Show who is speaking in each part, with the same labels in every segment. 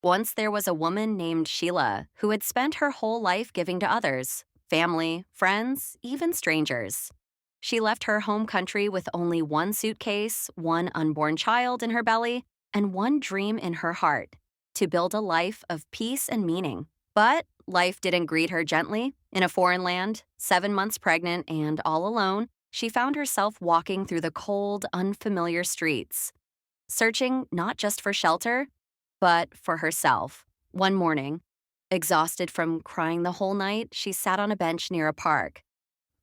Speaker 1: Once there was a woman named Sheila who had spent her whole life giving to others family, friends, even strangers. She left her home country with only one suitcase, one unborn child in her belly, and one dream in her heart to build a life of peace and meaning. But life didn't greet her gently. In a foreign land, 7 months pregnant and all alone, she found herself walking through the cold, unfamiliar streets, searching not just for shelter, but for herself. One morning, exhausted from crying the whole night, she sat on a bench near a park.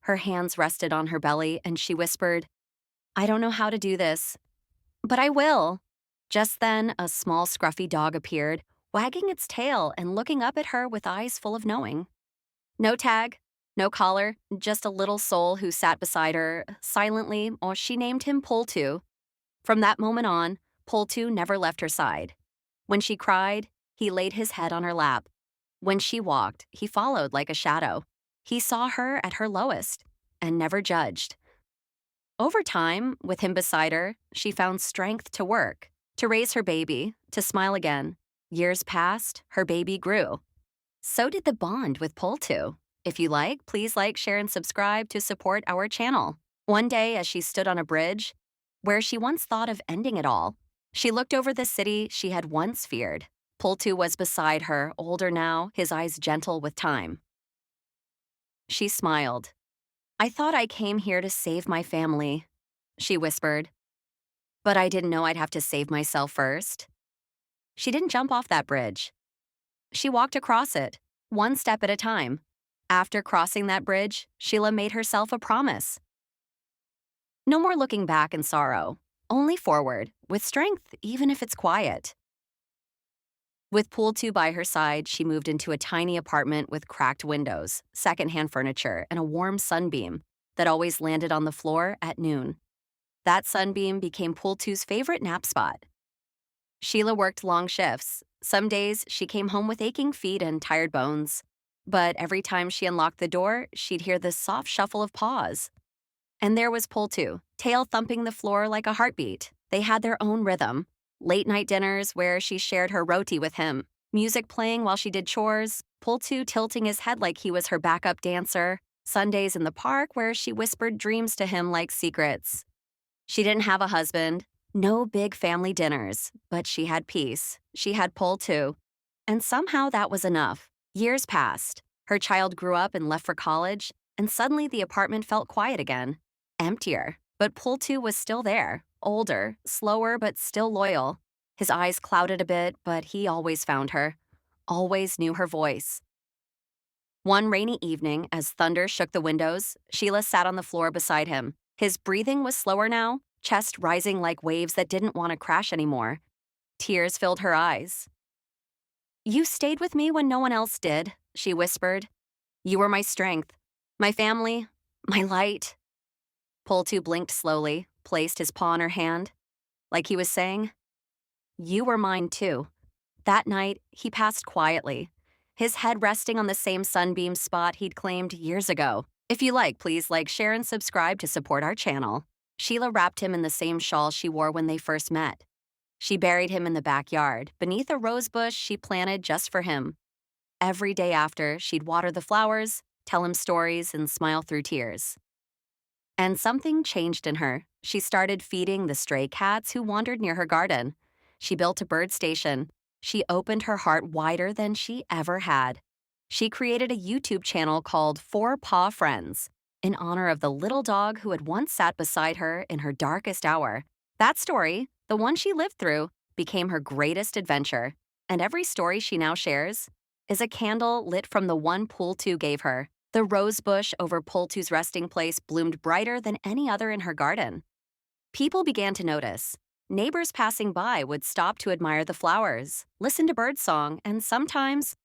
Speaker 1: Her hands rested on her belly, and she whispered, "I don't know how to do this, but I will." Just then, a small, scruffy dog appeared, wagging its tail and looking up at her with eyes full of knowing. No tag, no collar, just a little soul who sat beside her, silently, or she named him Poltu. From that moment on, Poltu never left her side. When she cried, he laid his head on her lap. When she walked, he followed like a shadow. He saw her at her lowest and never judged. Over time, with him beside her, she found strength to work, to raise her baby, to smile again. Years passed, her baby grew. So did the bond with Poltu. If you like, please like, share, and subscribe to support our channel. One day, as she stood on a bridge, where she once thought of ending it all, she looked over the city she had once feared. Poltu was beside her, older now, his eyes gentle with time. She smiled. "I thought I came here to save my family," she whispered. "But I didn't know I'd have to save myself first." She didn't jump off that bridge. She walked across it, one step at a time. After crossing that bridge, Sheila made herself a promise. No more looking back in sorrow, only forward, with strength even if it's quiet. With Pool 2 by her side, she moved into a tiny apartment with cracked windows, secondhand furniture, and a warm sunbeam that always landed on the floor at noon. That sunbeam became Pool 2's favorite nap spot. Sheila worked long shifts. Some days, she came home with aching feet and tired bones. But every time she unlocked the door, she'd hear the soft shuffle of paws. And there was Pool 2, tail thumping the floor like a heartbeat. They had their own rhythm. Late-night dinners where she shared her roti with him, music playing while she did chores, Pool 2 tilting his head like he was her backup dancer, Sundays in the park where she whispered dreams to him like secrets. She didn't have a husband, no big family dinners, but she had peace. She had Pool 2. And somehow that was enough. Years passed. Her child grew up and left for college, and suddenly the apartment felt quiet again. Emptier. But Pool 2 was still there. Older, slower, but still loyal. His eyes clouded a bit, but he always found her. Always knew her voice. One rainy evening, as thunder shook the windows, Sheila sat on the floor beside him. His breathing was slower now, chest rising like waves that didn't want to crash anymore. Tears filled her eyes. "You stayed with me when no one else did," she whispered. "You were my strength, my family, my light." Pool 2 blinked slowly, placed his paw on her hand, like he was saying, "You were mine too." That night, he passed quietly, his head resting on the same sunbeam spot he'd claimed years ago. If you like, please like, share, and subscribe to support our channel. Sheila wrapped him in the same shawl she wore when they first met. She buried him in the backyard, beneath a rose bush she planted just for him. Every day after, she'd water the flowers, tell him stories, and smile through tears. And something changed in her. She started feeding the stray cats who wandered near her garden. She built a bird station. She opened her heart wider than she ever had. She created a YouTube channel called Four Paw Friends, in honor of the little dog who had once sat beside her in her darkest hour. That story, the one she lived through, became her greatest adventure. And every story she now shares is a candle lit from the one Pool 2 gave her. The rose bush over Pool 2's resting place bloomed brighter than any other in her garden. People began to notice. Neighbors passing by would stop to admire the flowers, listen to birdsong, and sometimes,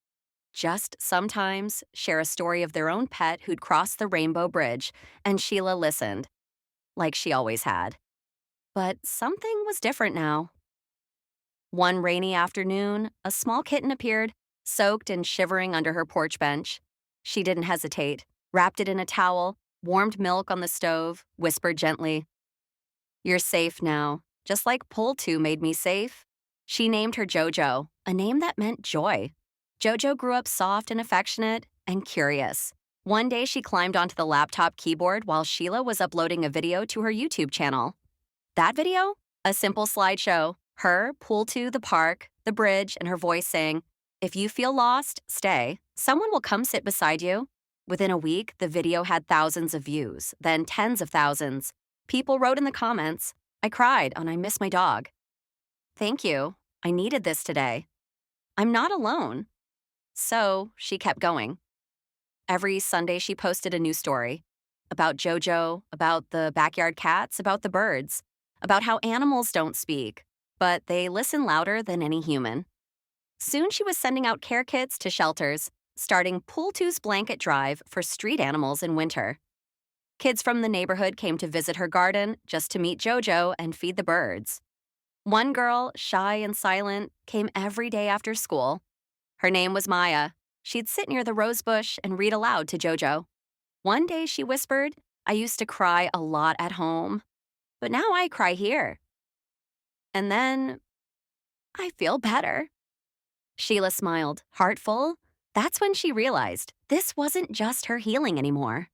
Speaker 1: just sometimes, share a story of their own pet who'd crossed the rainbow bridge, and Sheila listened, like she always had. But something was different now. One rainy afternoon, a small kitten appeared, soaked and shivering under her porch bench. She didn't hesitate, wrapped it in a towel, warmed milk on the stove, whispered gently, "You're safe now, just like Pool 2 made me safe." She named her Jojo, a name that meant joy. JoJo grew up soft and affectionate and curious. One day she climbed onto the laptop keyboard while Sheila was uploading a video to her YouTube channel. That video? A simple slideshow. Her, pool to the park, the bridge, and her voice saying, "If you feel lost, stay. Someone will come sit beside you." Within a week, the video had thousands of views, then tens of thousands. People wrote in the comments, "I cried and I miss my dog." "Thank you. I needed this today. I'm not alone." So she kept going. Every Sunday, she posted a new story about JoJo, about the backyard cats, about the birds, about how animals don't speak, but they listen louder than any human. Soon, she was sending out care kits to shelters, starting Pool Two's blanket drive for street animals in winter. Kids from the neighborhood came to visit her garden just to meet JoJo and feed the birds. One girl, shy and silent, came every day after school. Her name was Maya. She'd sit near the rose bush and read aloud to JoJo. One day she whispered, "I used to cry a lot at home, but now I cry here." And then, "I feel better." Sheila smiled, heart full. That's when she realized this wasn't just her healing anymore.